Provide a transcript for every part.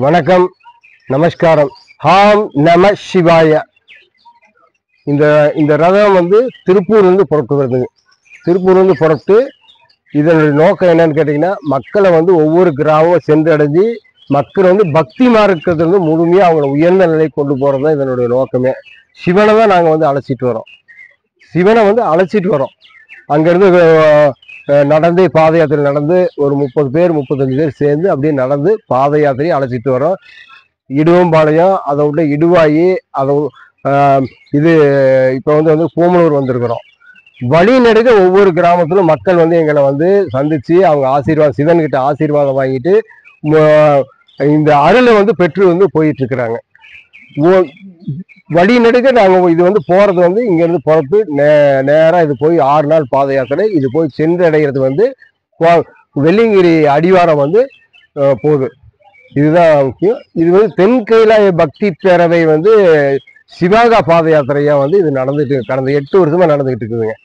வணக்கம், நமஸ்காரம். ஹாம் நம சிவாய. இந்த இந்த ரதம் வந்து திருப்பூர்லேருந்து புறப்பட்டு வருதுங்க. திருப்பூர்லேருந்து புறப்பட்டு இதனுடைய நோக்கம் என்னன்னு கேட்டிங்கன்னா, மக்களை வந்து ஒவ்வொரு கிராமம் சென்றடைஞ்சு மக்கள் வந்து பக்தி மார்க்கத்தை வந்து முழுமையாக அவங்கள உயர்ந்த நிலை கொண்டு போகிறது தான் இதனுடைய நோக்கமே. சிவனை தான் நாங்கள் வந்து அழைச்சிட்டு வரோம். அங்கேருந்து நடந்து பாத யாத்திரை நடந்து ஒரு 30 பேர் 35 பேர் சேர்ந்து அப்படியே நடந்து பாத யாத்திரையை அழைச்சிட்டு வரோம். இடுவம்பாளையம், அதை விட்டு இடுவாயி, அதை இது இப்போ வந்து பூமலூர் வந்திருக்கிறோம். வழி நெடுக ஒவ்வொரு கிராமத்திலும் மக்கள் வந்து எங்களை வந்து சந்தித்து அவங்க ஆசீர்வாதம், சிவன்கிட்ட ஆசீர்வாதம் வாங்கிட்டு இந்த அருளை வந்து பெற்று வந்து போயிட்டுருக்குறாங்க. வழி நெடுக்க நாங்கள் இது வந்து போகிறது வந்து இங்கேருந்து புறத்து நேராக இது போய் 6 நாள் பாத யாத்திரை. இது போய் சென்றடைகிறது வந்து வெள்ளிங்கிரி அடிவாரம் வந்து போகுது. இதுதான் முக்கியம். இது வந்து தென் கைலாய பக்தி பேரவை வந்து சிவாகா பாத யாத்திரையாக வந்து இது நடந்துட்டு கடந்த 8 வருஷமாக நடந்துகிட்டு இருக்குதுங்க.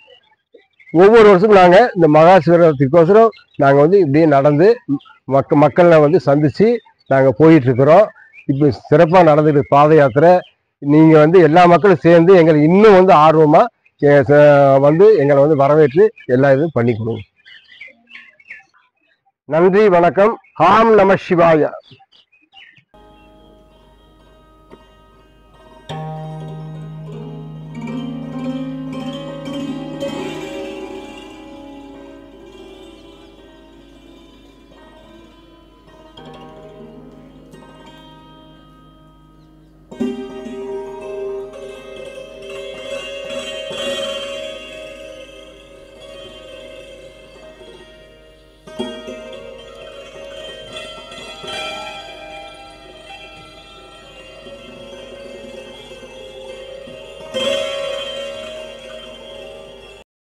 ஒவ்வொரு வருஷமும் நாங்கள் இந்த மகா சிவராத்திரிக்கோசரம் நாங்கள் வந்து இப்படியே நடந்து மக்களை வந்து சந்தித்து நாங்கள் போயிட்டுருக்குறோம். இப்போ சிறப்பாக நடந்துட்டு பாத யாத்திரை. நீங்கள் வந்து எல்லா மக்களும் சேர்ந்து எங்களை இன்னும் வந்து ஆர்வமாக வந்து எங்களை வந்து வரவேற்று எல்லா இதுவும் பண்ணி கொடுங்க. நன்றி, வணக்கம். ஹாம் நம சிவாய.